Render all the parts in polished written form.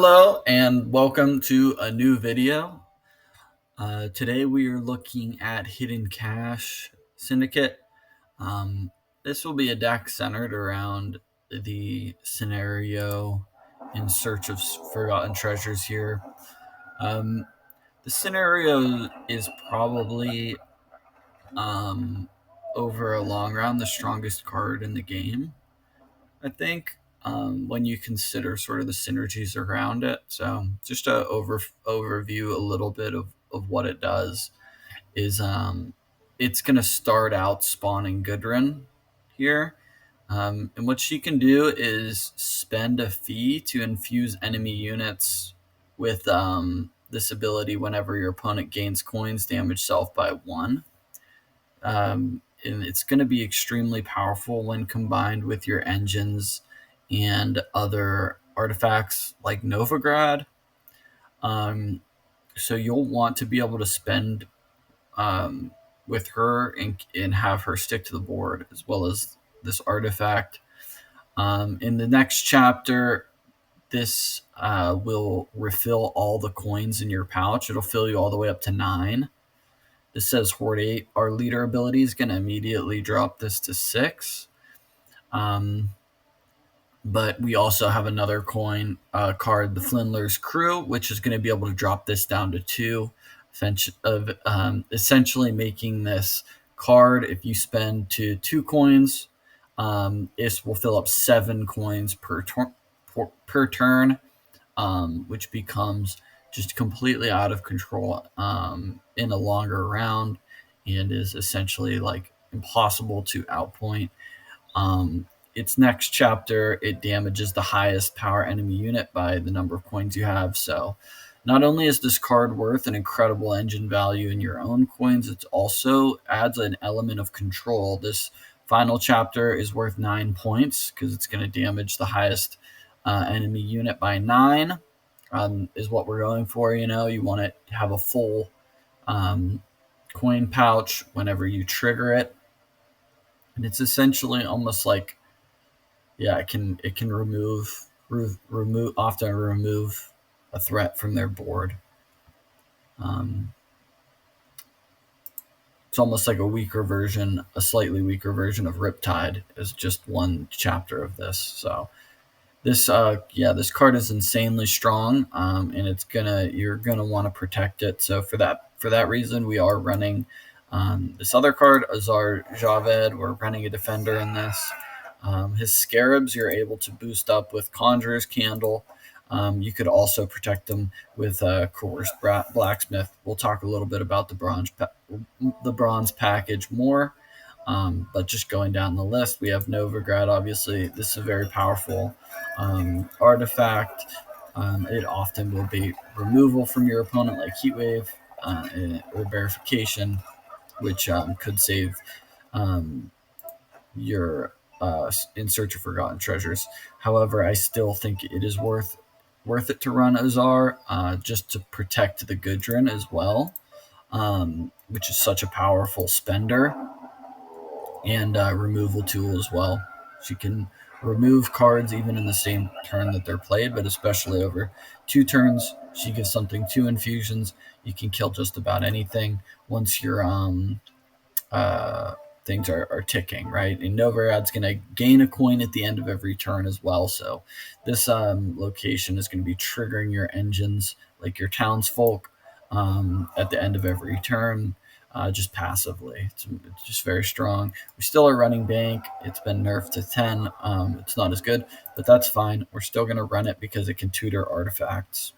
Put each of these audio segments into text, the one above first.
Hello and welcome to a new video. Today we are looking at Hidden Cache Syndicate. This will be a deck centered around the scenario in search of forgotten treasures here. The scenario is probably, over a long run, the strongest card in the game, I think, when you consider sort of the synergies around it. So just to overview a little bit of what it does is it's going to start out spawning Gudrun here. And what she can do is spend a fee to infuse enemy units with this ability whenever your opponent gains coins, damage self by 1. And it's going to be extremely powerful when combined with your engines and other artifacts like Novigrad. So you'll want to be able to spend with her and have her stick to the board, as well as this artifact. In the next chapter, this will refill all the coins in your pouch. It'll fill you all the way up to 9. This says Horde 8. Our leader ability is going to immediately drop this to 6. But we also have another coin card, the Flindler's Crew, which is going to be able to drop this down to 2, essentially making this card, if you spend 2 coins, this will fill up 7 coins per turn, which becomes just completely out of control in a longer round and is essentially like impossible to outpoint. Its next chapter, it damages the highest power enemy unit by the number of coins you have. So not only is this card worth an incredible engine value in your own coins, it also adds an element of control. This final chapter is worth 9 points because it's going to damage the highest enemy unit by 9, is what we're going for. You want to have a full coin pouch whenever you trigger it. And it's essentially almost like, it can often remove a threat from their board. It's almost like a slightly weaker version of Riptide is just one chapter of this. So this card is insanely strong, and you're gonna want to protect it. So for that reason, we are running this other card, Azar Javed. We're running a defender in this. His scarabs you're able to boost up with Conjurer's Candle. You could also protect them with Coerced Blacksmith. We'll talk a little bit about the bronze package more. But just going down the list, we have Novigrad. Obviously, this is a very powerful artifact. It often will be removal from your opponent, like Heatwave or Verification, which could save your In Search of Forgotten Treasures. However, I still think it is worth it to run Azar, just to protect the Gudrun as well, which is such a powerful spender and removal tool as well. She can remove cards even in the same turn that they're played, but especially over 2 turns. She gives something 2 infusions. You can kill just about anything once your things are ticking, right? And Novigrad's going to gain a coin at the end of every turn as well. So this location is going to be triggering your engines, like your townsfolk, at the end of every turn, just passively. It's just very strong. We still are running Bank. It's been nerfed to 10. It's not as good, but that's fine. We're still going to run it because it can tutor artifacts,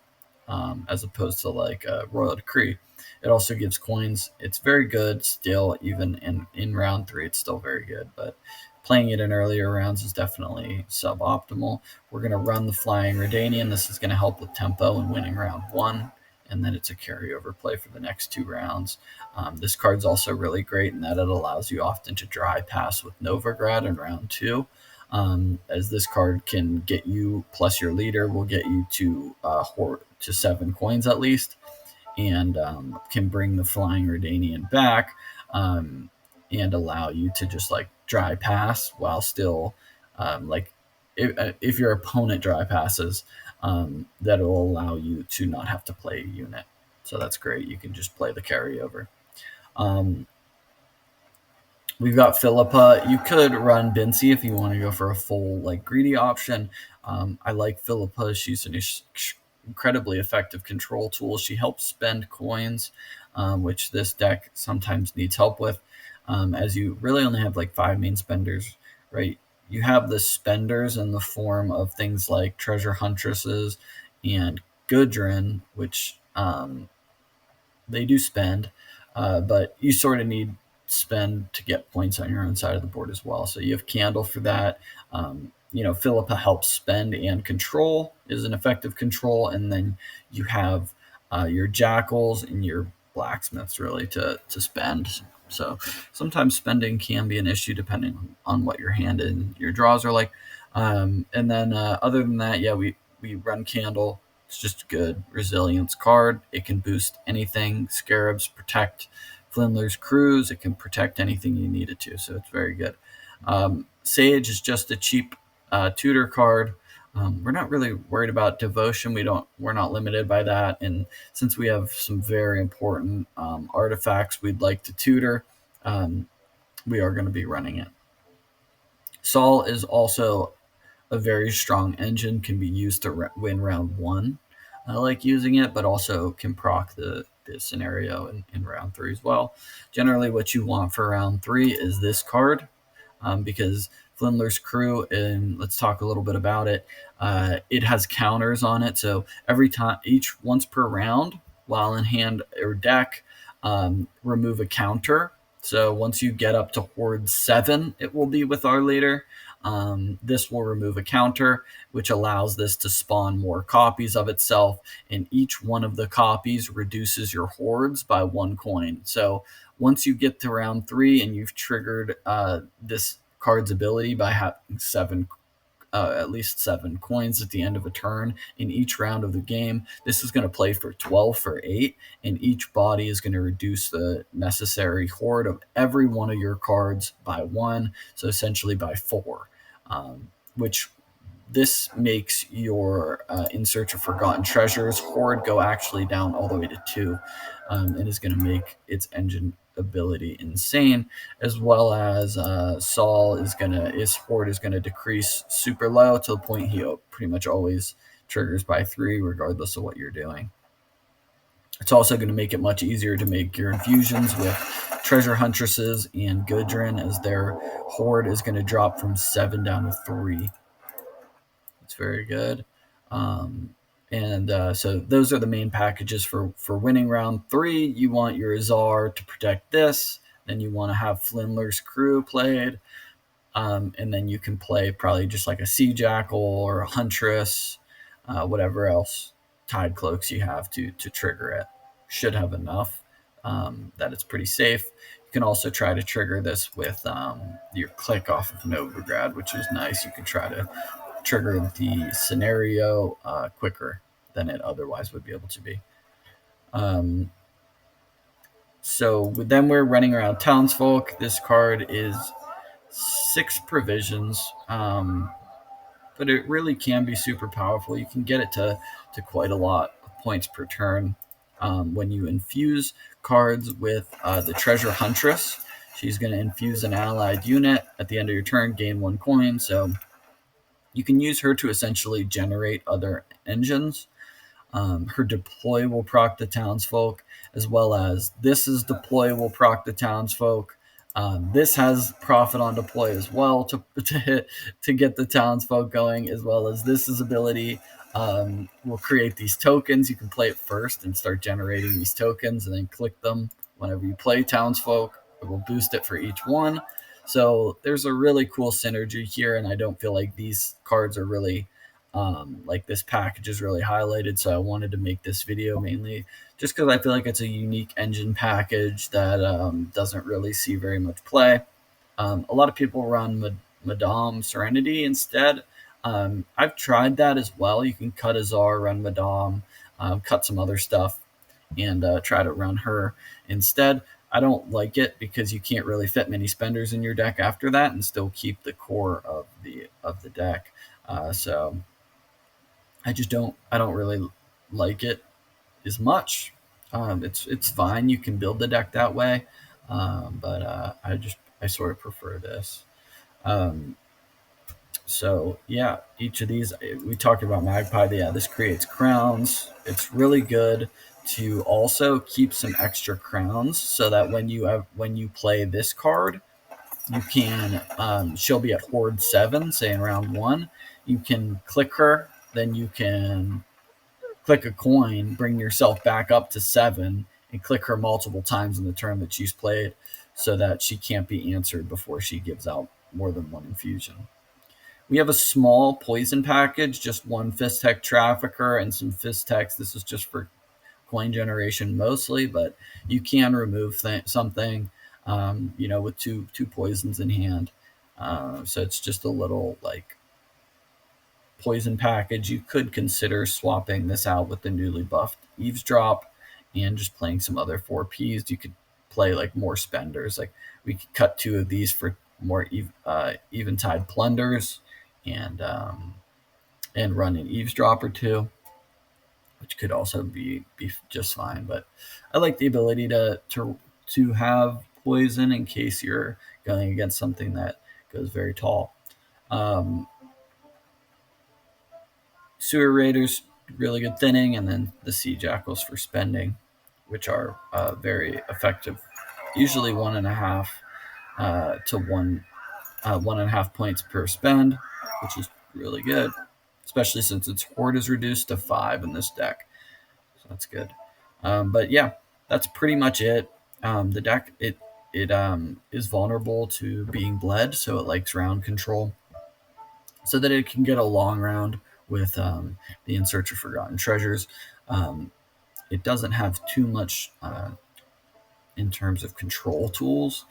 as opposed to like Royal Decree. It also gives coins. It's very good still, even in round 3, it's still very good, but playing it in earlier rounds is definitely suboptimal. We're going to run the Flying Redanian. This is going to help with tempo and winning round 1, and then it's a carryover play for the next 2 rounds. This card's also really great in that it allows you often to dry pass with Novigrad in round 2, as this card can get you, plus your leader will get you to 7 coins at least, and can bring the Flying Redanian back, and allow you to just like dry pass while still, if your opponent dry passes, that will allow you to not have to play a unit. So that's great. You can just play the carryover. Um, we've got Philippa. You could run Bincy if you want to go for a full like greedy option. I like Philippa. She's an incredibly effective control tool. She helps spend coins, which this deck sometimes needs help with. As you really only have like 5 main spenders, right? You have the spenders in the form of things like treasure huntresses and Gudrun, which they do spend, but you sort of need spend to get points on your own side of the board as well. So you have Candle for that. Philippa helps spend and control is an effective control, and then you have your jackals and your blacksmiths really to spend. So sometimes spending can be an issue depending on what your hand and your draws are like. And then other than that, yeah, we run Candle. It's just a good resilience card. It can boost anything. Scarabs protect Flinler's crews. It can protect anything you need it to, so it's very good. Sage is just a cheap tutor card. We're not really worried about devotion. We're not limited by that, and since we have some very important artifacts we'd like to tutor, we are going to be running it. Sol is also a very strong engine, can be used to win round 1. I like using it, but also can proc the scenario in round 3 as well. Generally, what you want for round 3 is this card, because Flindler's Crew, and let's talk a little bit about it. It has counters on it, so every time, once per round, while in hand or deck, remove a counter. So once you get up to Horde 7, it will be with our leader. This will remove a counter, which allows this to spawn more copies of itself, and each one of the copies reduces your hordes by 1 coin. So once you get to round 3 and you've triggered this card's ability by having at least 7 coins at the end of a turn in each round of the game, this is going to play for 12 for 8, and each body is going to reduce the necessary horde of every one of your cards by 1, so essentially by 4, which this makes your In Search of Forgotten Treasures horde go actually down all the way to 2, and is going to make its engine ability insane, as well as his horde is gonna decrease super low to the point he pretty much always triggers by 3 regardless of what you're doing. It's also going to make it much easier to make your infusions with treasure huntresses and Gudrun, as their horde is going to drop from 7 down to 3. It's very good. So those are the main packages for winning round 3. You want your Azar to protect this. Then you want to have Flinler's Crew played. And then you can play probably just like a Sea Jackal or a Huntress, whatever else Tide Cloaks you have to trigger it. Should have enough that it's pretty safe. You can also try to trigger this with your click off of Novigrad, which is nice. You can try to trigger the scenario quicker than it otherwise would be able to be. So then we're running around Townsfolk. This card is 6 provisions, but it really can be super powerful. You can get it to quite a lot of points per turn. When you infuse cards with the Treasure Huntress, she's going to infuse an allied unit at the end of your turn, gain 1 coin. So you can use her to essentially generate other engines. Her deploy will proc the townsfolk, as well as this deploy will proc the townsfolk. This has profit on deploy as well to get the townsfolk going, as well as this ability will create these tokens. You can play it first and start generating these tokens, and then click them whenever you play townsfolk. It will boost it for each one. So there's a really cool synergy here, and I don't feel like these cards are really like this package is really highlighted. So I wanted to make this video mainly just because I feel like it's a unique engine package that doesn't really see very much play. A lot of people run Madame Serenity instead. I've tried that as well. You can cut Azar, run Madame, cut some other stuff, and try to run her instead. I don't like it because you can't really fit many spenders in your deck after that and still keep the core of the deck. So I don't really like it as much. It's fine. You can build the deck that way, but I sort of prefer this. Um, so yeah, each of these we talked about Magpie. Yeah, this creates crowns. It's really good to also keep some extra crowns so that when you play this card, you can she'll be at Horde 7, say in round 1. You can click her, then you can click a coin, bring yourself back up to 7, and click her multiple times in the turn that she's played so that she can't be answered before she gives out more than one infusion. We have a small poison package, just one Fist-Tech Trafficker and some Fist-Techs. This is just for coin generation mostly, but you can remove something, with two poisons in hand. So it's just a little like poison package. You could consider swapping this out with the newly buffed Eavesdrop and just playing some other 4Ps. You could play like more spenders. Like we could cut 2 of these for more Eventide Plunders and run an Eavesdrop or 2, which could also be just fine. But I like the ability to have poison in case you're going against something that goes very tall. Um, Sewer Raiders, really good thinning, and then the Sea Jackals for spending, which are very effective. Usually 1.5 to 1.5 points per spend, which is really good, especially since its horde is reduced to 5 in this deck. So that's good. But yeah, that's pretty much it. The deck it is vulnerable to being bled, so it likes round control, so that it can get a long round with the In Search of Forgotten Treasures. Um, it doesn't have too much in terms of control tools.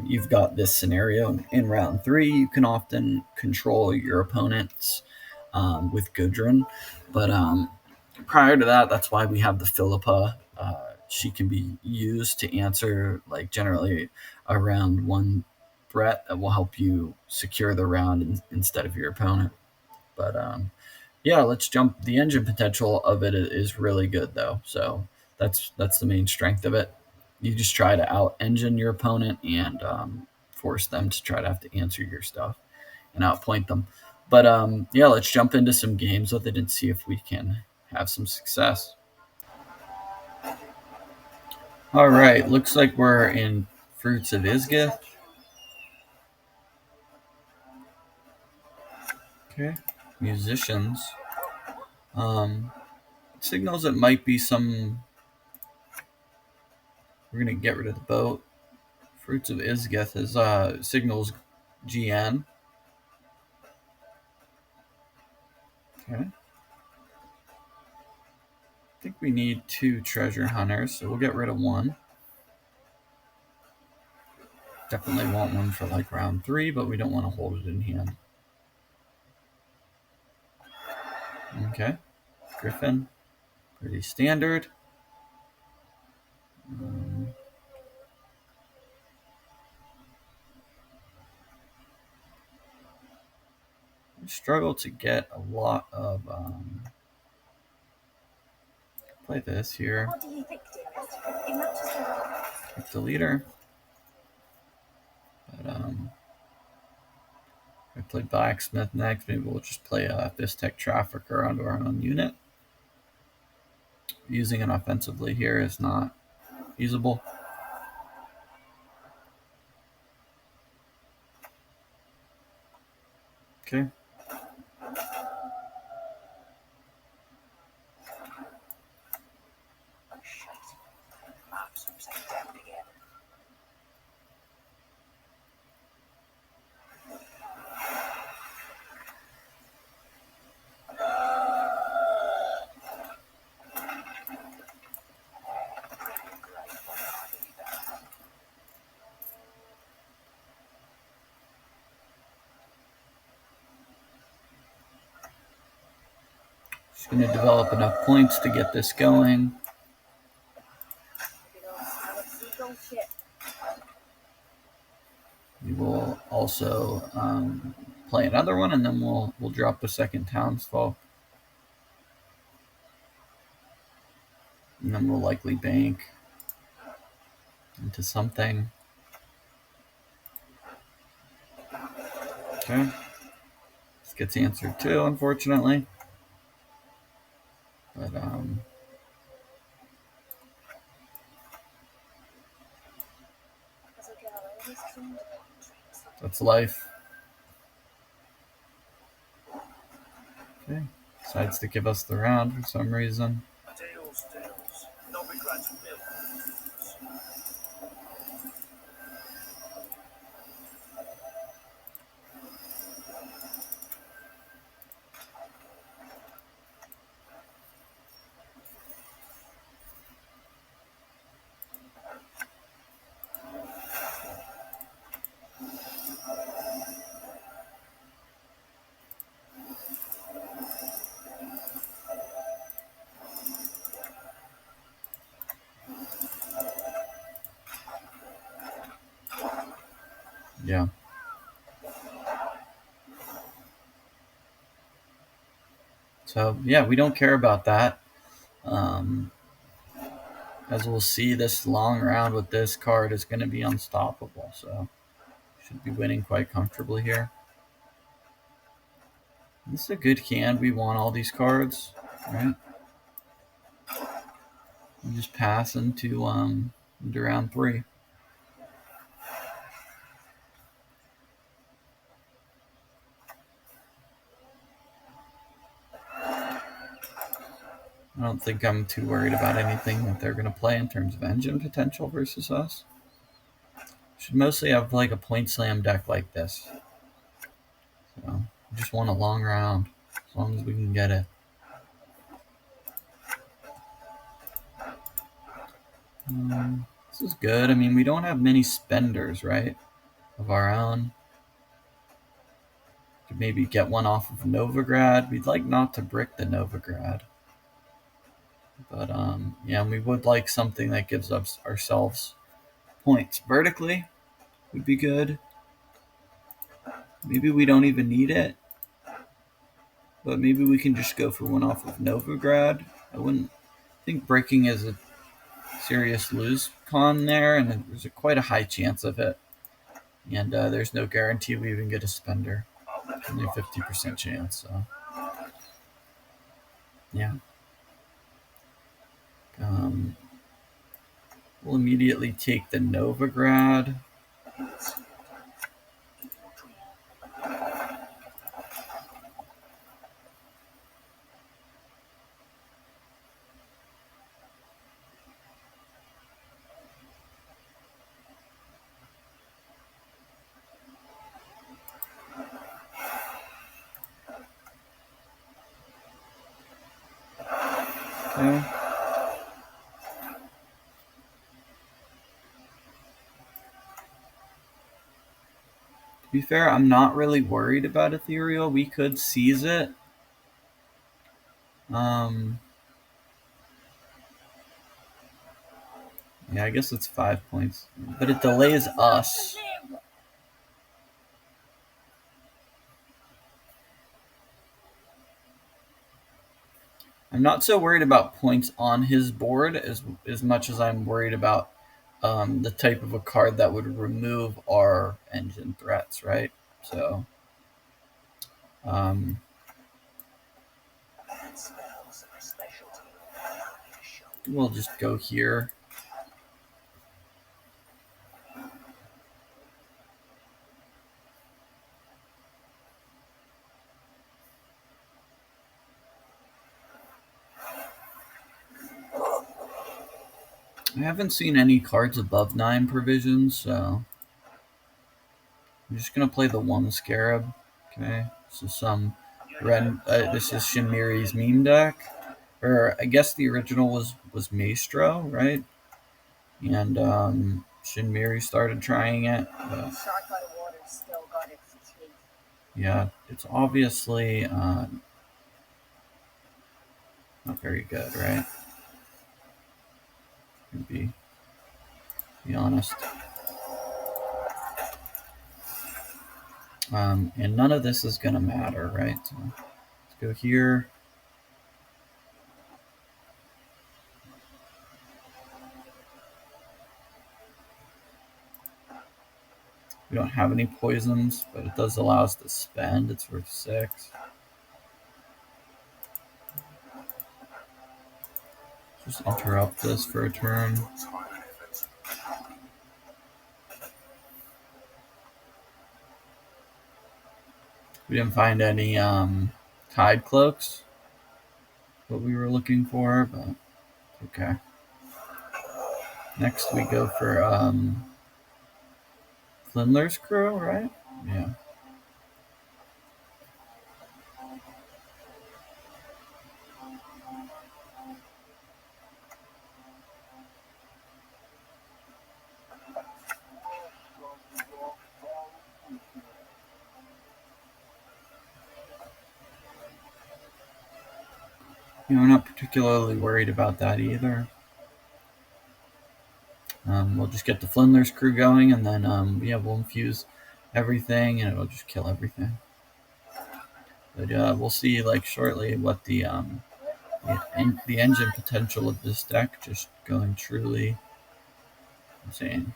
You've got this scenario in round 3. You can often control your opponents with Gudrun, but prior to that, that's why we have the Philippa. She can be used to answer like generally around 1 threat that will help you secure the round instead of your opponent. But yeah, let's jump. The engine potential of it is really good though, so that's the main strength of it. You just try to out engine your opponent and force them to try to have to answer your stuff and outpoint them. But yeah, let's jump into some games with it and see if we can have some success. All right, looks like we're in Fruits of Isgith. Okay, musicians. Um, signals it might be some. We're gonna get rid of the boat. Fruits of Isgith is signals GN. Okay. I think we need 2 treasure hunters, so we'll get rid of 1. Definitely want 1 for like round 3, but we don't want to hold it in hand. Okay. Griffin. Pretty standard. We struggle to get a lot of. Play this here. What do you think, dearest? It matches the Pick the leader. But I play Blacksmith next. Maybe we'll just play a Fist-Tech Trafficker onto our own unit. Using it offensively here is not feasible. Okay. Just going to develop enough points to get this going. We will also play another one, and then we'll drop the second townsfolk. then we'll likely bank into something. Okay. This gets answered too, unfortunately. But that's life. Okay. Decides to give us the round for some reason. Yeah. So, yeah, we don't care about that. As we'll see, this long round with this card is going to be unstoppable. So, should be winning quite comfortably here. This is a good hand. We want all these cards, right? We just pass into round 3. I don't think I'm too worried about anything that they're going to play in terms of engine potential versus us. Should mostly have like a point slam deck like this. So we just want a long round as long as we can get it. This is good. I mean, we don't have many spenders, right, of our own. Could maybe get one off of Novigrad. We'd like not to brick the Novigrad. But yeah, we would like something that gives us ourselves points. Vertically would be good. Maybe we don't even need it. But maybe we can just go for one off of Novigrad. I wouldn't think breaking is a serious lose con there, and there's quite a high chance of it. And there's no guarantee we even get a spender. Only a 50% chance. So yeah. We'll immediately take the Novigrad. Okay. To be fair, I'm not really worried about Ethereal. We could seize it. Yeah, I guess it's 5 points. But it delays us. I'm not so worried about points on his board as much as I'm worried about the type of a card that would remove our engine threats, right? So we'll just go here. I haven't seen any cards above 9 provisions, so I'm just gonna play the 1 Scarab. Okay, so this is Shinmiri's meme deck, or I guess the original was Maestro, right? And Shinmiri started trying it. But yeah, it's obviously not very good, right? To be honest. And none of this is gonna matter, right? So let's go here. We don't have any poisons, but it does allow us to spend. It's worth 6. Just interrupt this for a turn. We didn't find any tide cloaks, what we were looking for, but okay. Next we go for Flindler's crew, right? Yeah. We're not particularly worried about that either. We'll just get the Flindler's crew going, and then we'll infuse everything, and it'll just kill everything. But we'll see shortly what the engine potential of this deck just going truly insane.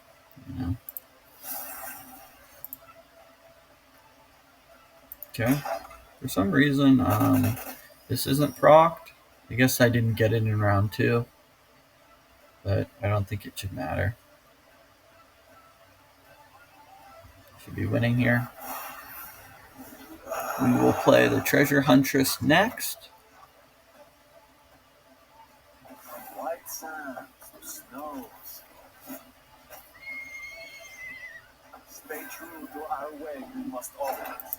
Okay. For some reason, this isn't procced. I guess I didn't get it in round 2, but I don't think it should matter. Should be winning here. We will play the Treasure Huntress next. White sands, the snows. Stay true to our way, we must always.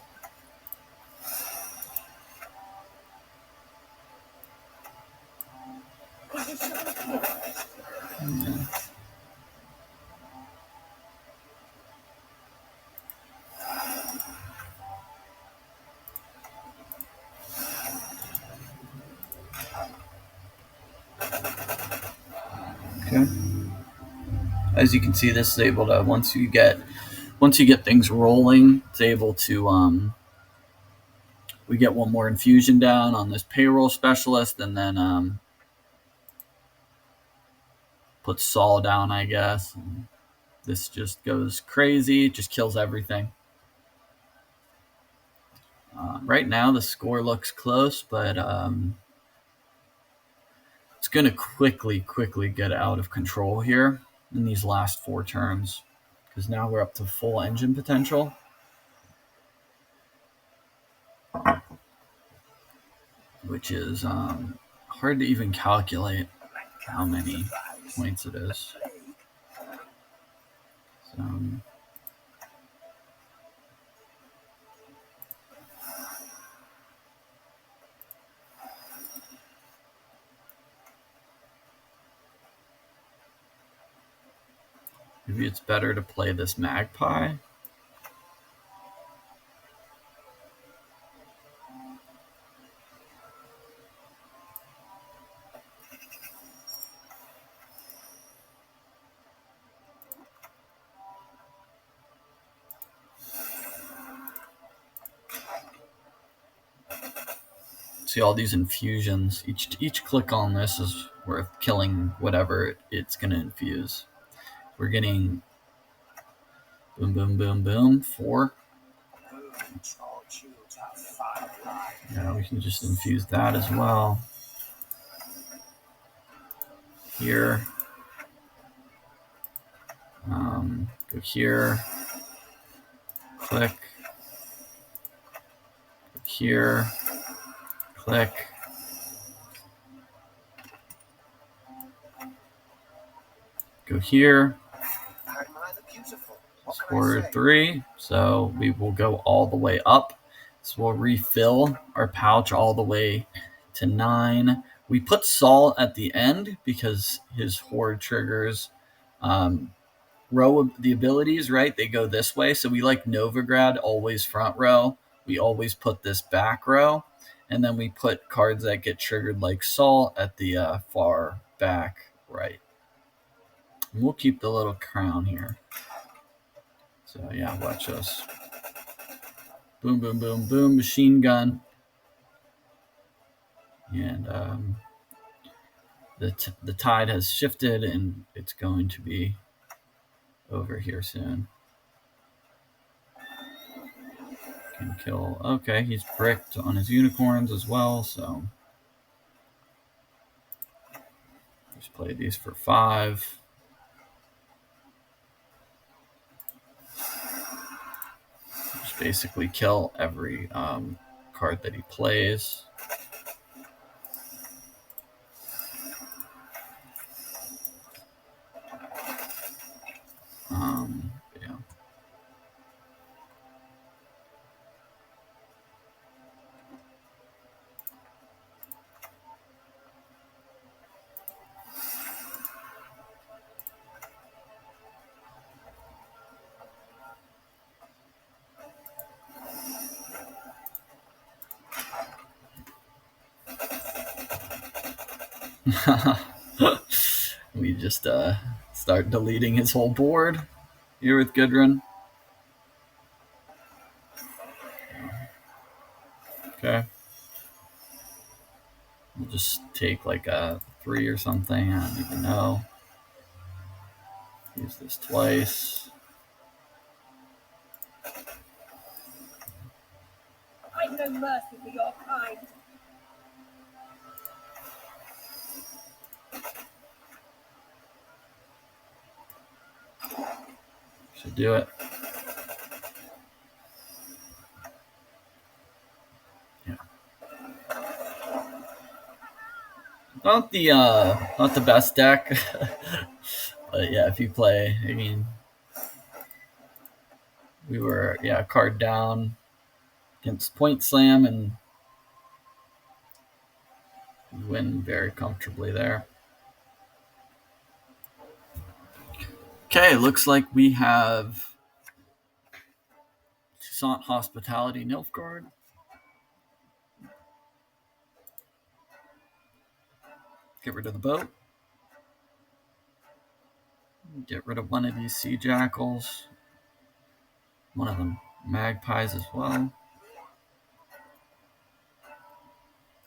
Okay. As you can see, this is able to once you get things rolling, it's able to we get one more infusion down on this payroll specialist, and then put Saul down, I guess. And this just goes crazy, just kills everything. Right now, the score looks close, but it's going to quickly get out of control here in these last 4 turns, because now we're up to full engine potential. Which is hard to even calculate how many points it is. So, maybe it's better to play this magpie. See all these infusions. Each click on this is worth killing whatever it's going to infuse. We're getting boom, boom, boom, boom, 4. Yeah, we can just infuse that as well. Here. Go here. Click. Go here. Click. Go here. Score 3, so we will go all the way up. So we'll refill our pouch all the way to 9. We put Saul at the end because his horde triggers row the abilities, right? They go this way. So we like Novigrad always front row. We always put this back row. And then we put cards that get triggered like Saul at the far back right. And we'll keep the little crown here. So yeah, watch us. Boom, boom, boom, boom, machine gun. And the tide has shifted, and it's going to be over here soon. Can kill. Okay, he's bricked on his unicorns as well, so just play these for 5. Just basically kill every card that he plays. Yeah. We just start deleting his whole board here with Gudrun. Okay. We'll just take like a 3 or something. I don't even know. Use this twice. I've no mercy for your kind. Should do it. Yeah. Not the best deck. But yeah, if you play, I mean, we were card down against Point Slam and win very comfortably there. Okay, looks like we have Toussaint Hospitality Nilfgaard. Get rid of the boat. Get rid of one of these Sea Jackals. One of them Magpies as well.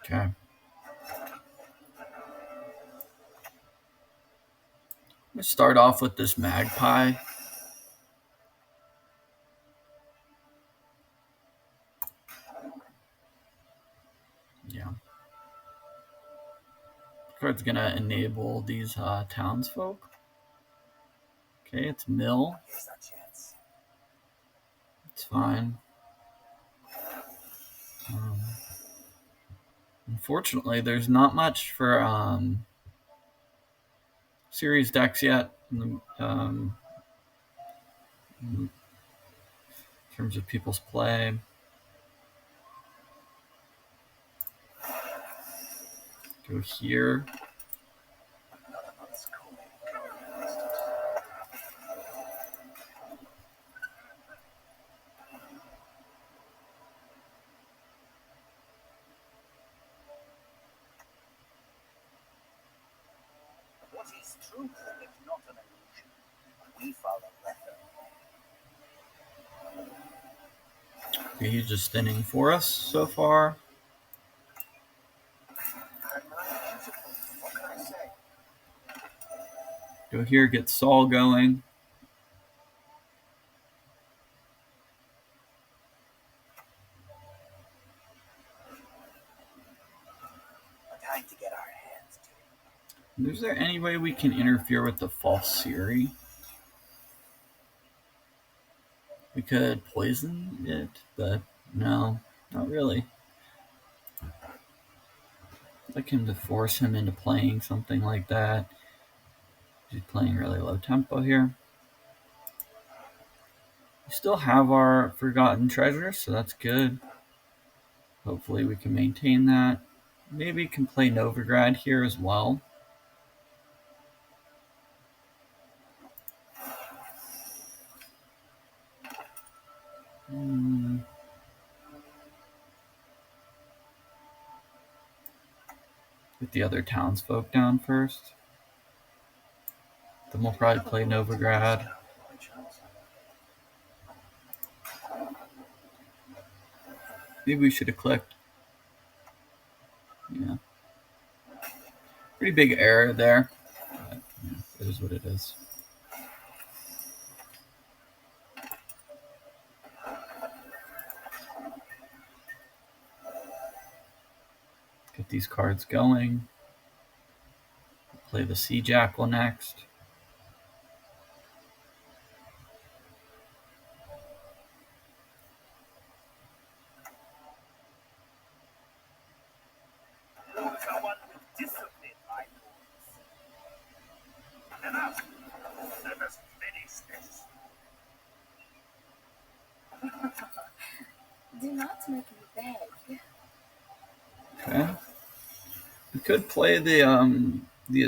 Okay. Let's start off with this Magpie. Yeah. Card's gonna enable these townsfolk. Okay, it's mill. It's fine. Unfortunately, there's not much for series decks yet in terms of people's play. Go here. What is truth if not an illusion? We follow letter. Okay, he's just thinning for us so far. What can I say? Go here, get Saul going. Time to get our hands dirty. Is there any way we can interfere with the false Siri? We could poison it, but no, not really. I'd like him to force him into playing something like that. He's playing really low tempo here. We still have our Forgotten Treasure, so that's good. Hopefully we can maintain that. Maybe can play Novigrad here as well. Get the other townsfolk down first. Then we'll probably play Novigrad. Maybe we should have clicked. Yeah. Pretty big error there. But, yeah, it is what it is. Get these cards going. Play the Sea Jackal next. Someone with discipline, my lords. Enough! Let us finish this. Do not make me beg. Okay. We could play the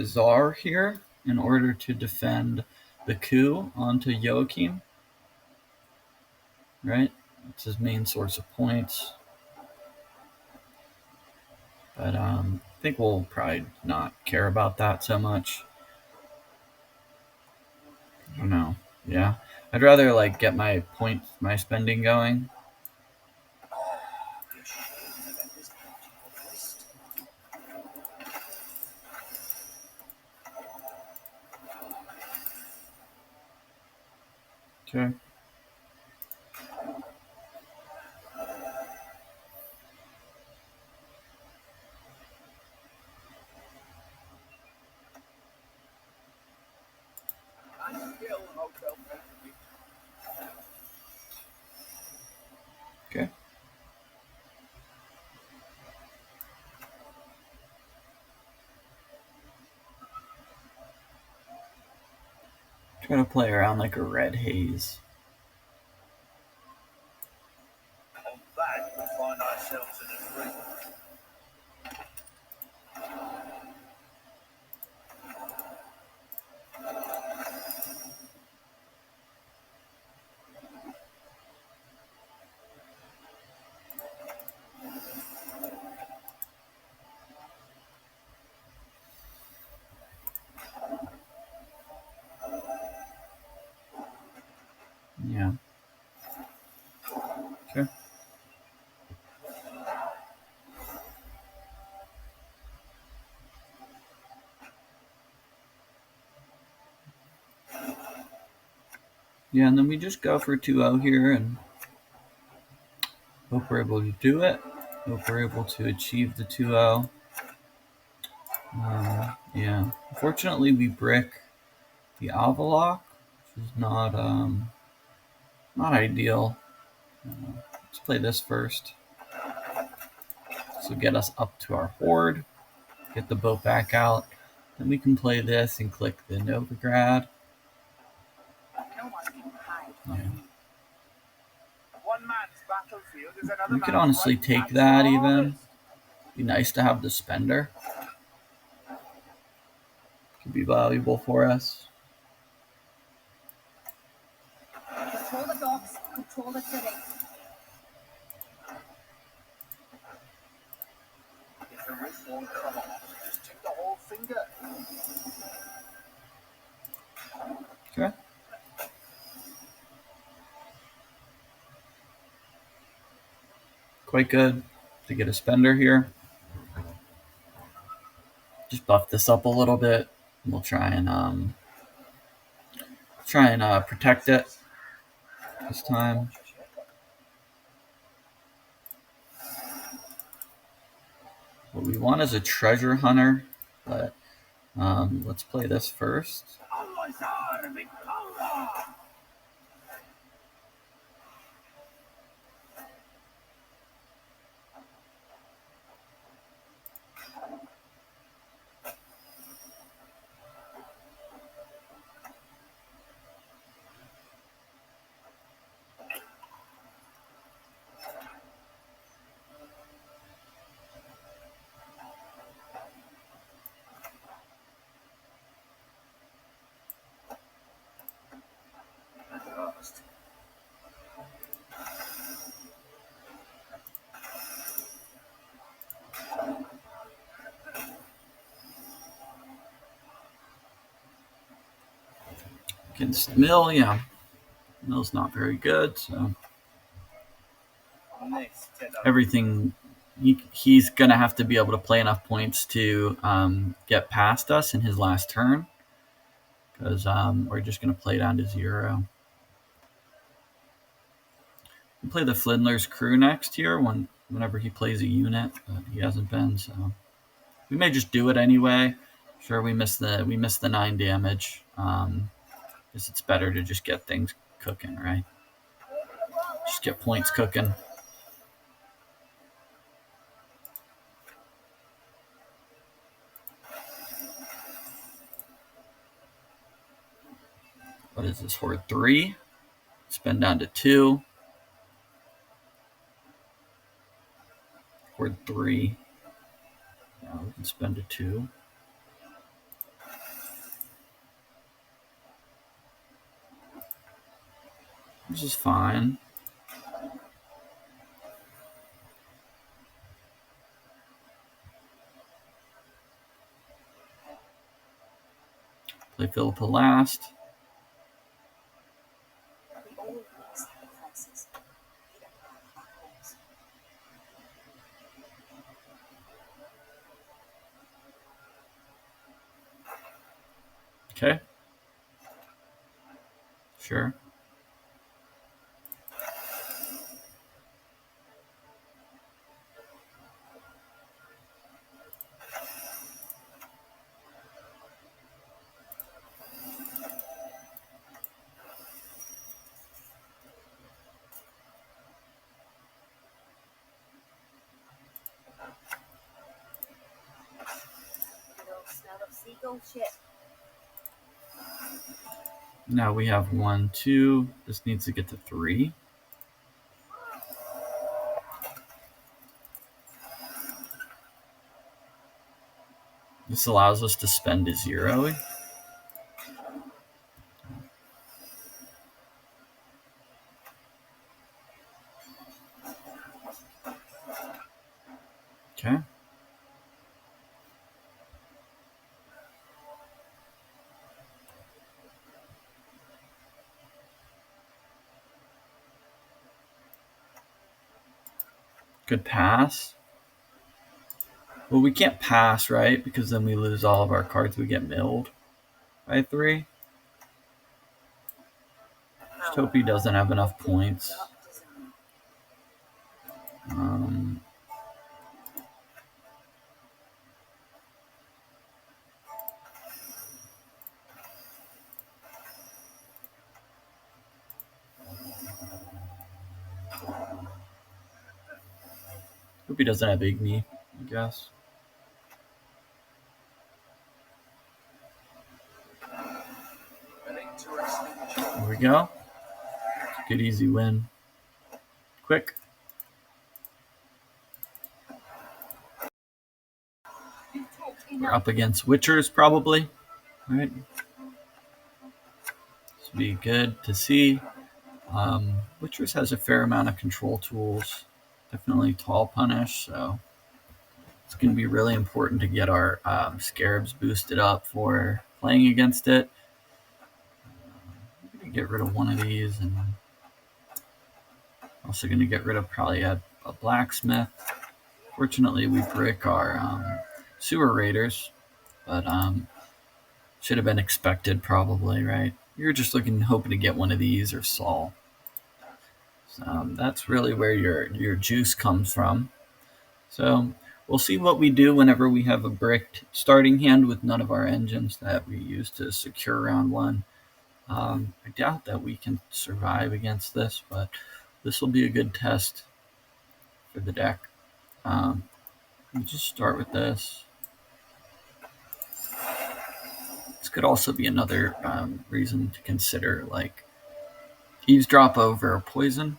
Azar here in order to defend the coup onto Joachim. Right? It's his main source of points. But I think we'll probably not care about that so much. I don't know. Yeah. I'd rather like get my spending going. Okay. Okay. Try to play around like a red haze. On that, we'll find ourselves in a dream. Yeah. Okay. Yeah, and then we just go for 2-0 here and hope we're able to do it. Hope we're able to achieve the 2-0. Yeah. Unfortunately, we brick the Avalock, which is not ideal. Let's play this first. So get us up to our horde. Get the boat back out. Then we can play this and click the Novigrad. No one can hide. Yeah. One man's battlefield is another We could man's honestly right take back that to even. harvest. Be nice to have the spender. Could be valuable for us. Control the docks, control the city. If the wrist won't come off, just take the whole finger. Okay. Quite good to get a spender here. Just buff this up a little bit. We'll try and protect it this time. What we want is a treasure hunter, but let's play this first. Against Mill, yeah. Mill's not very good, so everything he's gonna have to be able to play enough points to get past us in his last turn, because we're just gonna play down to 0. We'll play the Flindler's crew next here whenever he plays a unit, but he hasn't been, so We may just do it anyway. Sure, we missed the 9 damage. Guess it's better to just get things cooking, right? Just get points cooking. What is this? Horde 3. Spend down to 2. Horde 3. Now we can spend to 2. This is fine. Play Philippa last. We all make sacrifices. We don't have battles. Okay. Sure. You know, smell of seagull shit. Now we have 1, 2. This needs to get to 3. This allows us to spend to 0. Okay. Good pass. Well, we can't pass, right? Because then we lose all of our cards. We get milled by 3. Just hope he doesn't have enough points. Hope he doesn't have Igni, I guess. There we go. Good, easy win. Quick. We're up against Witchers, probably. All right. This would be good to see. Witchers has a fair amount of control tools. Definitely tall punish, so it's going to be really important to get our scarabs boosted up for playing against it. I'm going to get rid of one of these, and also going to get rid of probably a blacksmith. Fortunately, we break our sewer raiders, but should have been expected probably, right? You're just hoping to get one of these or Saul. So that's really where your juice comes from. So we'll see what we do whenever we have a bricked starting hand with none of our engines that we use to secure round 1. I doubt that we can survive against this, but this will be a good test for the deck. We just start with this. This could also be another reason to consider, like, eavesdrop over poison.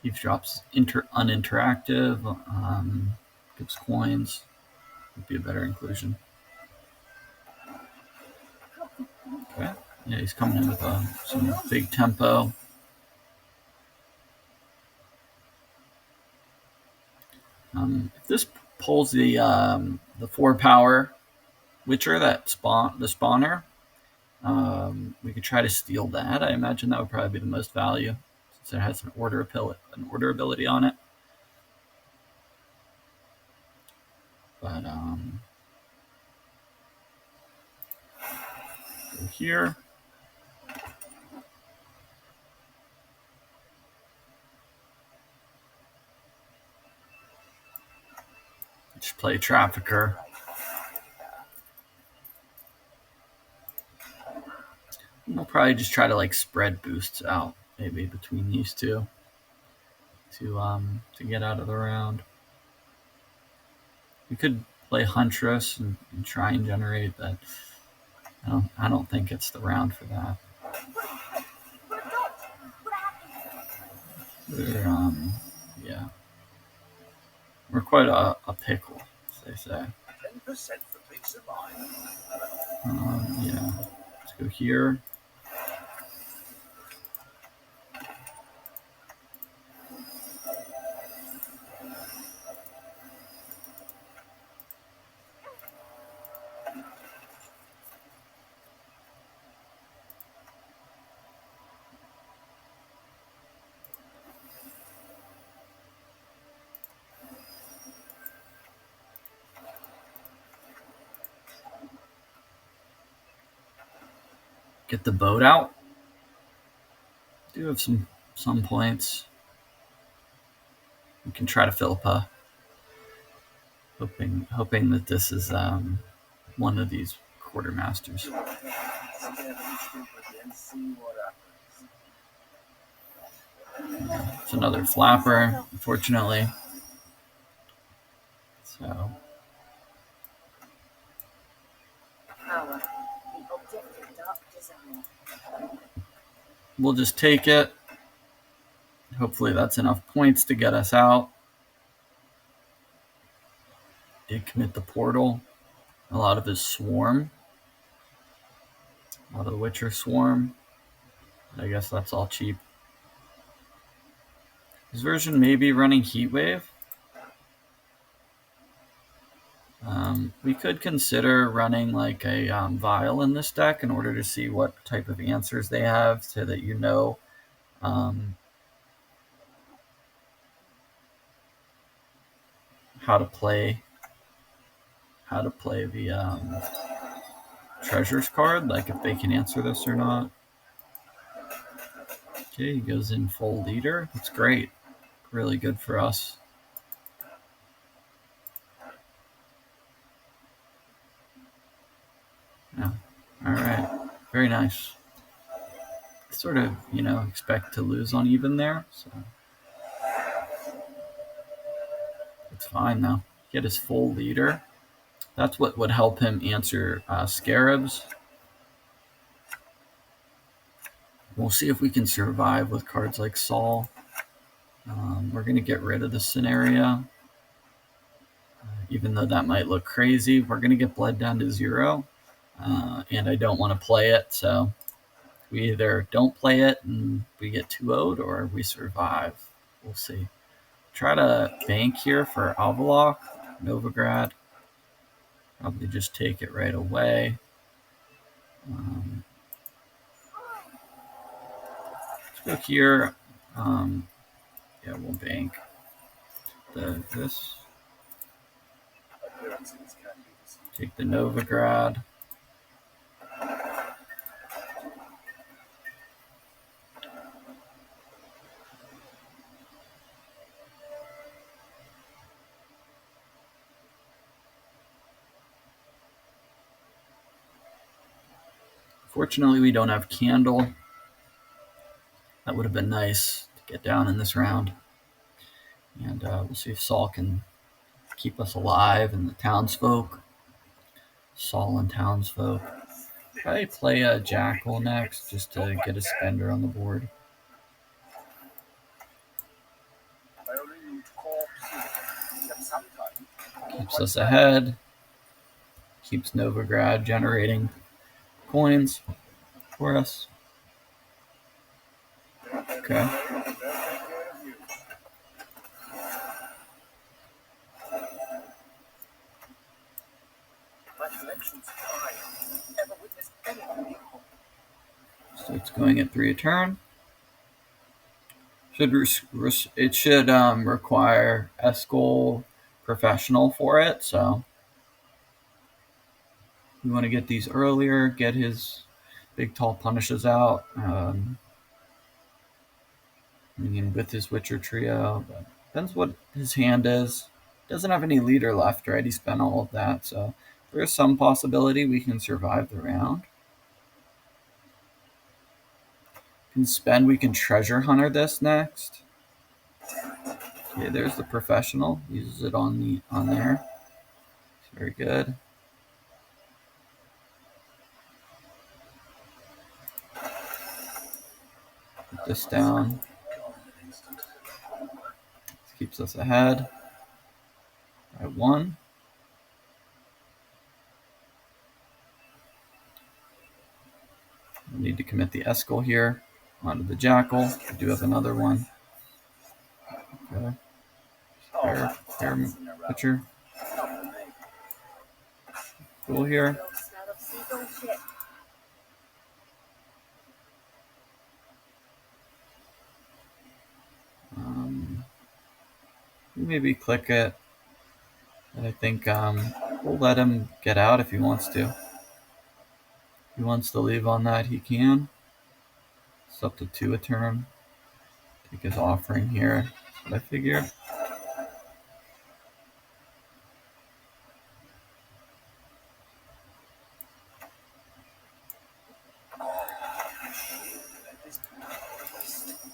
Eavesdrop's uninteractive, gives coins. Would be a better inclusion. Okay. Yeah, he's coming in with some big tempo. If this pulls the 4-power Witcher that the spawner, we could try to steal that. I imagine that would probably be the most value since it has an order ability on it. But go here. play Trafficker. We'll probably just try to like spread boosts out maybe between these two to get out of the round. We could play Huntress and try and generate that. I don't think it's the round for that. Yeah. We're quite a pickle, as they say. 10% for peace of mind. Yeah. Let's go here. Get the boat out. Do have some points. We can try to Philippa. Hoping that this is one of these quartermasters. It's another flapper, unfortunately. So Power. The object of dark desire. we'll just take it. Hopefully that's enough points to get us out. Did commit the portal. A lot of his swarm. A lot of the Witcher swarm. I guess that's all cheap. His version may be running Heatwave. We could consider running like a Vial in this deck in order to see what type of answers they have so that you know how to play the treasures card, like if they can answer this or not. Okay, he goes in full leader. That's great. Really good for us. Yeah. All right. Very nice. Sort of, expect to lose on even there. So it's fine though. Get his full leader. That's what would help him answer Scarabs. We'll see if we can survive with cards like Saul. We're going to get rid of the scenario. Even though that might look crazy, we're going to get bled down to 0. And I don't want to play it, so we either don't play it and we get 2-0'd or we survive. We'll see. Try to bank here for Avalok, Novigrad. Probably just take it right away. Let's go here. Yeah, we'll bank this. Take the Novigrad. Fortunately, we don't have Candle. That would have been nice to get down in this round. And we'll see if Saul can keep us alive and the townsfolk. Saul and townsfolk. Probably play a Jackal next just to get a spender on the board. Keeps us ahead. Keeps Novigrad generating coins for us. Okay. So it's going at 3 a turn. It should require Escol Professional for it, so we want to get these earlier, get his big tall punishes out. With his Witcher trio, but depends what his hand is. doesn't have any leader left, right? He spent all of that, so there's some possibility we can survive the round. Can spend, we can treasure hunter this next. Okay, there's the professional. Uses it on there. It's very good. Put this down. This keeps us ahead by 1. We need to commit the Eskel here onto the Jackal. We do have another one. Okay. Fair pitcher. Cool here. Maybe click it. And I think we'll let him get out if he wants to. If he wants to leave on that, he can. It's up to 2 a turn. Take his offering here. That's what I figured.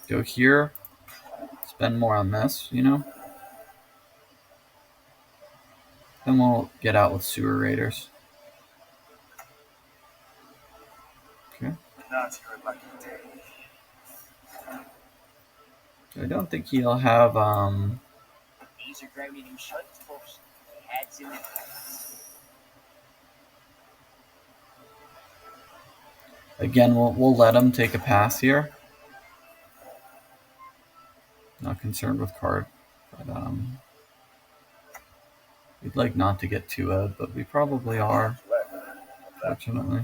Go here. Spend more on this, you know? Then we'll get out with Sewer Raiders. Okay. I don't think he'll have These are grounded in shite, but heads in the again, we'll let him take a pass here. Not concerned with card, but we'd like not to get too out, but we probably are, fortunately.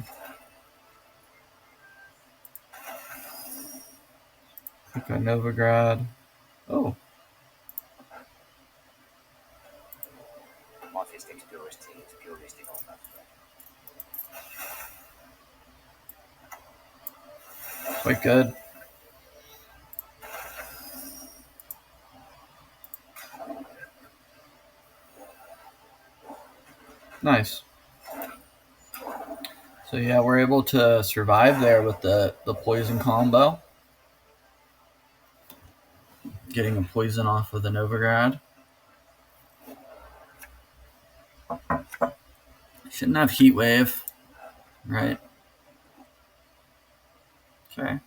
Click on Novigrad. Oh. Quite good. Nice. So yeah, we're able to survive there with the poison combo. Getting a poison off of the Novigrad. Shouldn't have Heat Wave, right? Okay.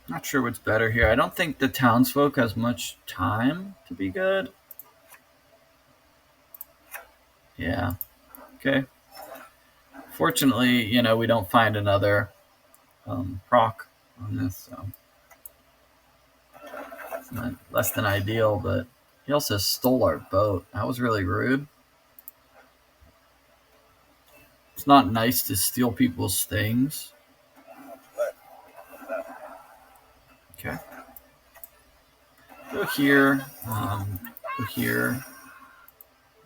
Not sure what's better here. I don't think the townsfolk has much time to be good. Yeah. Okay. Fortunately, we don't find another proc on this, so it's not less than ideal, but he also stole our boat. That was really rude. It's not nice to steal people's things. Okay. Go here. Go here.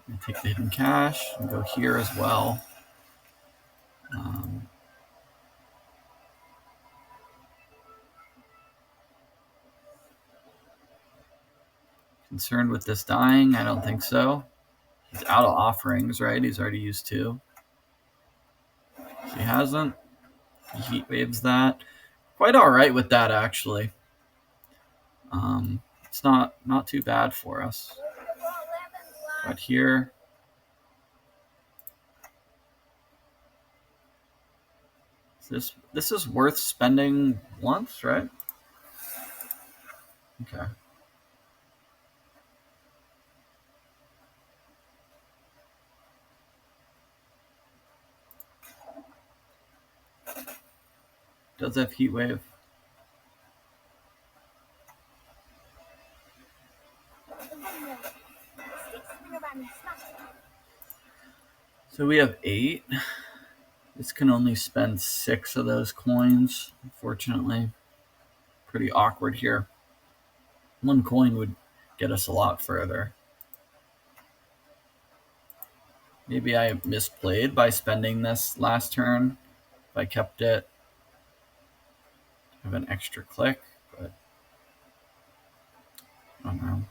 And take the hidden cash. And go here as well. Concerned with this dying? I don't think so. He's out of offerings, right? He's already used 2. He hasn't. He heat waves that. Quite all right with that, actually. It's not too bad for us. But here, this is worth spending once, right? Okay. Does have heat wave. So we have 8. This can only spend 6 of those coins, unfortunately. Pretty awkward here. 1 coin would get us a lot further. Maybe I misplayed by spending this last turn. If I kept it, I have an extra click, but I don't know.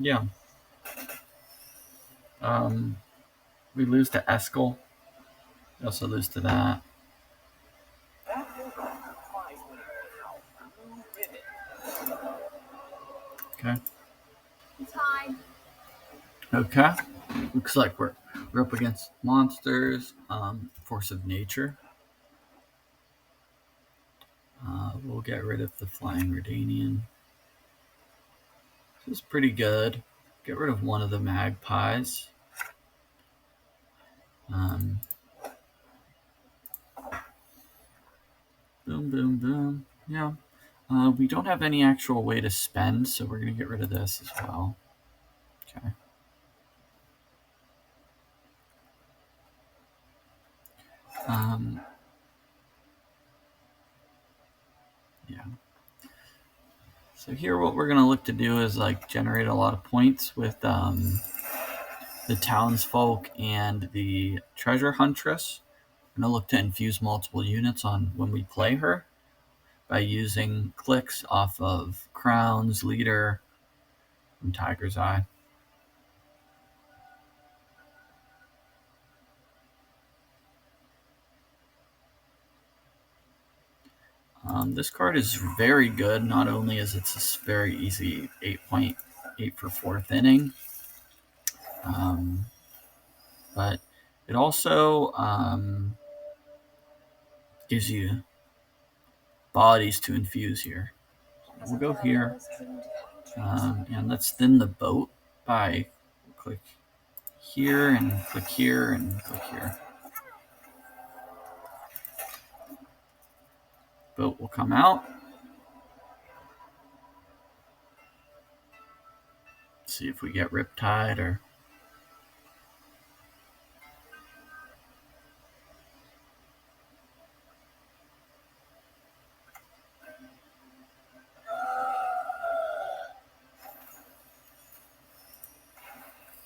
Yeah. We lose to Eskel. We also lose to that. That ribbon implies winning now. Blue ribbon. Okay. Time. Okay. Looks like we're up against monsters. Force of nature. We'll get rid of the flying Redanian. This is pretty good. Get rid of one of the magpies. Boom, boom, boom. Yeah. We don't have any actual way to spend, so we're going to get rid of this as well. Okay. Yeah. So here what we're going to look to do is like generate a lot of points with the townsfolk and the treasure huntress. I'm going to look to infuse multiple units on when we play her by using clicks off of crowns, leader, and tiger's eye. This card is very good. Not only is it a very easy 8.8 for fourth inning, but it also gives you bodies to infuse here. So we'll go here, and let's thin the boat by click here and click here and click here. Boat will come out. See if we get riptide or.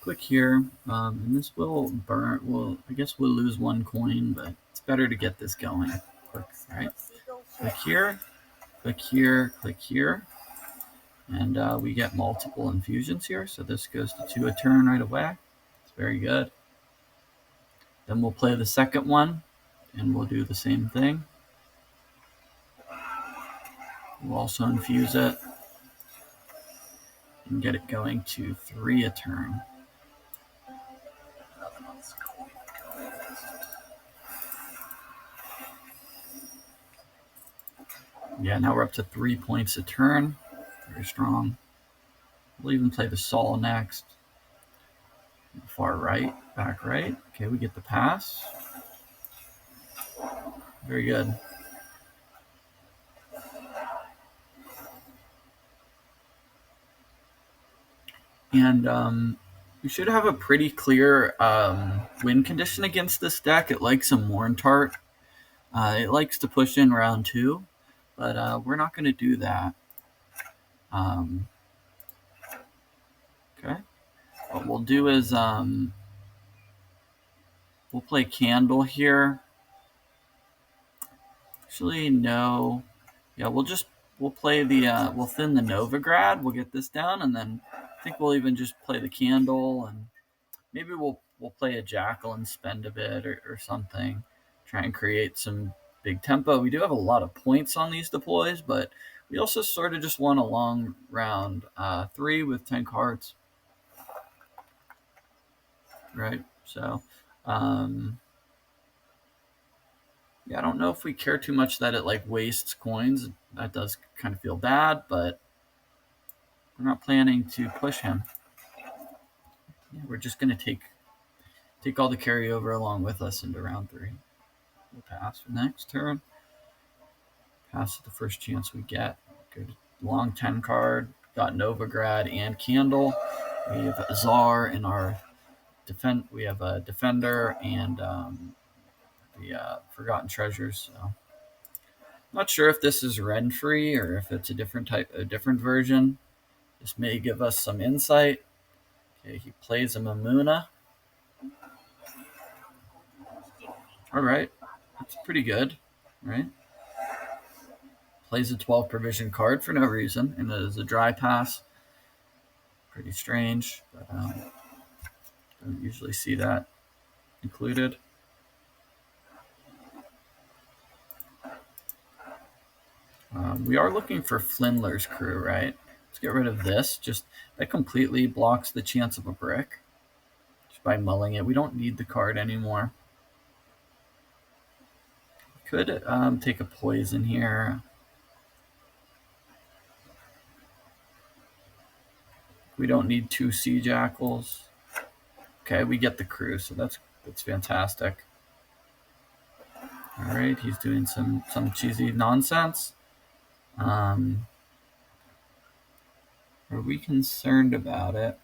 Click here, and this will burn. Well, I guess we'll lose one coin, but it's better to get this going. Click, right? Click here, click here, click here, and we get multiple infusions here. So this goes to 2 a turn right away. It's very good. Then we'll play the second one, and we'll do the same thing. We'll also infuse it and get it going to 3 a turn. Yeah, now we're up to 3 points a turn. Very strong. We'll even play the Saul next. Far right, back right. Okay, we get the pass. Very good. And we should have a pretty clear win condition against this deck. It likes a Morntart. It likes to push in round 2, but we're not going to do that. Okay. What we'll do is we'll play Candle here. Actually, no. Yeah, we'll play the we'll thin the Novigrad. We'll get this down, and then I think we'll even just play the Candle, and maybe we'll play a Jackal and spend a bit or something. Try and create some big tempo. We do have a lot of points on these deploys, but we also sort of just want a long round 3 with 10 cards. Right? So, yeah, I don't know if we care too much that it like wastes coins. That does kind of feel bad, but we're not planning to push him. Yeah, we're just going to take all the carryover along with us into round 3. We'll pass for next turn. Pass at the first chance we get. Good long 10 card. Got Novigrad and Candle. We have Czar in our defend. We have a Defender and the Forgotten Treasures. So Not sure if this is rent free or if it's a different version. This may give us some insight. Okay, he plays a Mamuna. All right, that's pretty good, right? Plays a 12 provision card for no reason, and it is a dry pass. Pretty strange, but don't usually see that included. We are looking for Flindler's Crew, right? Let's get rid of this. Just that completely blocks the chance of a brick. Just by mulling it, we don't need the card anymore. Could take a poison here. We don't need 2 Sea Jackals. Okay, we get the crew, so that's fantastic. All right, he's doing some cheesy nonsense. Are we concerned about it?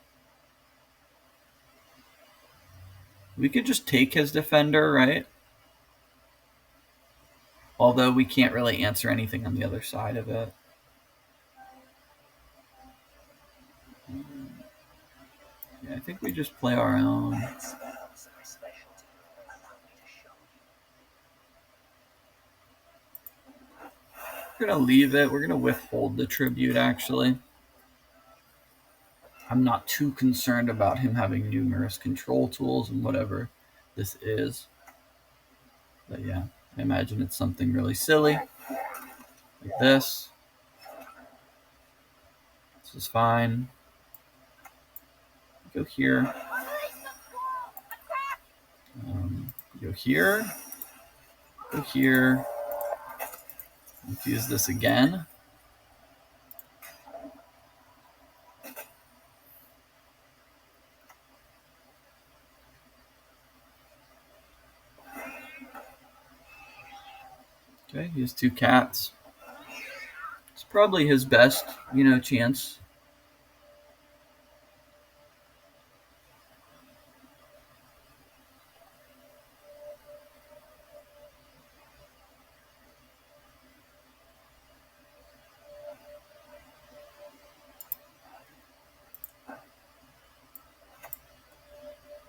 We could just take his defender, right? Although we can't really answer anything on the other side of it. Yeah, I think we just play our own. That spell's my specialty. Allow me to show you. We're going to leave it. We're going to withhold the tribute, actually. I'm not too concerned about him having numerous control tools and whatever this is. But yeah, I imagine it's something really silly. Like this. This is fine. Go here. Go here. Go here. Let's use this again. Okay, he has 2 cats. It's probably his best, chance.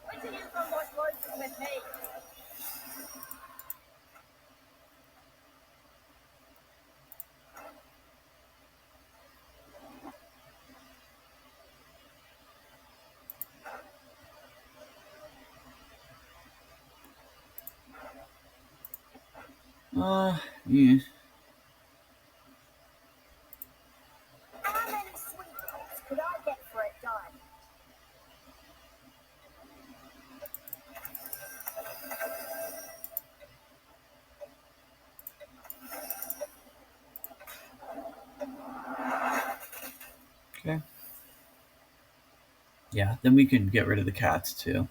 Wait till you come watch working with me. Yeah. How many sweethearts could I get for a dime? Okay. Yeah, then we can get rid of the cats too.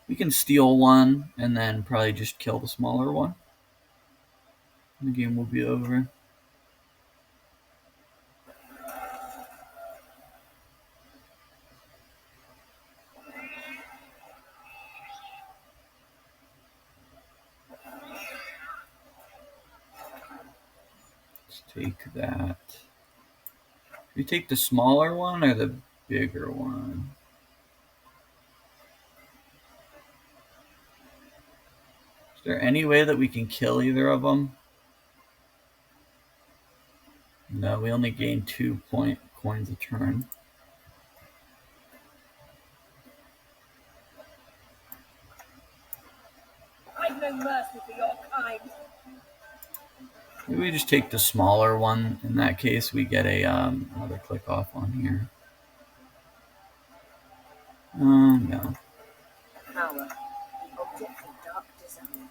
We can steal one and then probably just kill the smaller one. The game will be over. Let's take that. We take the smaller one or the bigger one? Is there any way that we can kill either of them? No, we only gain 2 coins a turn. I've no mercy for your kind. Maybe we just take the smaller one. In that case, we get a another click off on here. No. Power. Object of dark design.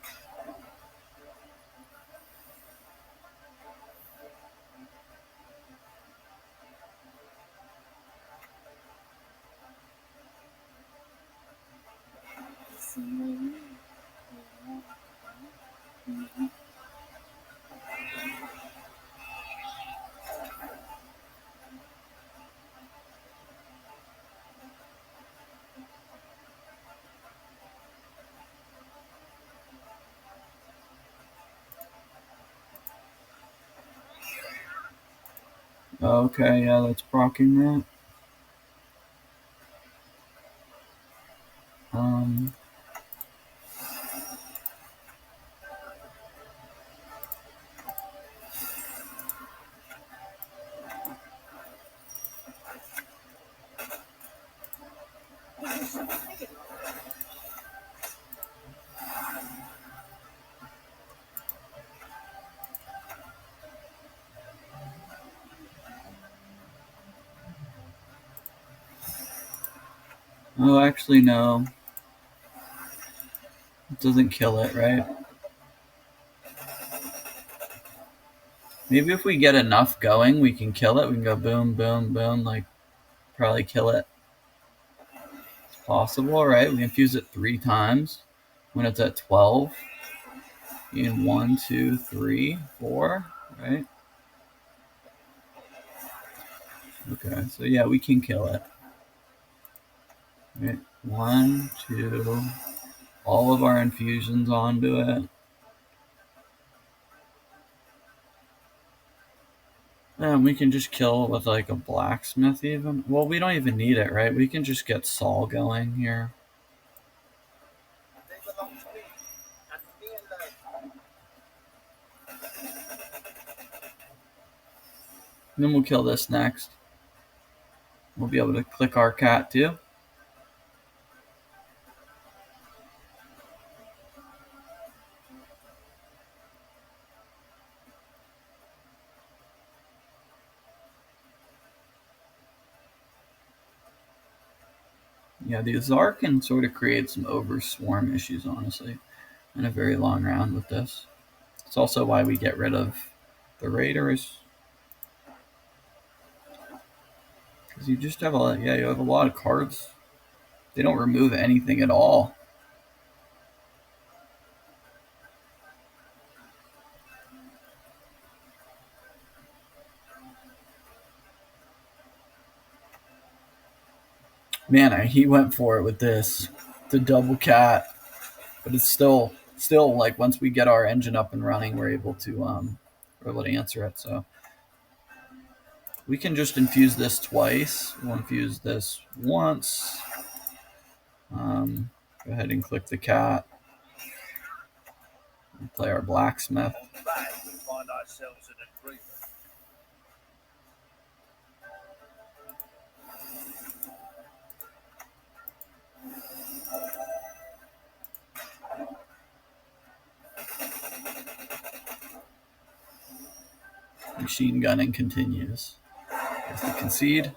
Okay, yeah, that's proccing that. Oh, actually, no. It doesn't kill it, right? Maybe if we get enough going, we can kill it. We can go boom, boom, boom, like probably kill it. It's possible, right? We infuse it 3 times when it's at 12. In 1, 2, 3, 4, right? Okay, so yeah, we can kill it. Right? 1, 2, all of our infusions onto it. And we can just kill it with like a blacksmith even. Well, we don't even need it, right? We can just get Saul going here. They belong to me, and me alone. And then we'll kill this next. We'll be able to click our cat too. Yeah, the Azar can sort of create some overswarm issues, honestly, in a very long round with this. It's also why we get rid of the Raiders. Because you just have you have a lot of cards. They don't remove anything at all. Man, he went for it with this, the double cat, but it's still like once we get our engine up and running, we're able to answer it. So we can just infuse this twice. We'll infuse this once. Go ahead and click the cat. We'll play our blacksmith. On that, we find ourselves in agreement. Machine gunning continues. There's the concede.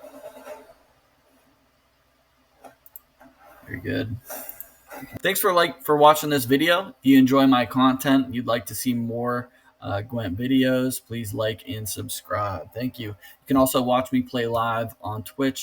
Very good. Thanks for watching this video. If you enjoy my content, you'd like to see more Gwent videos, please like and subscribe. Thank you. You can also watch me play live on Twitch.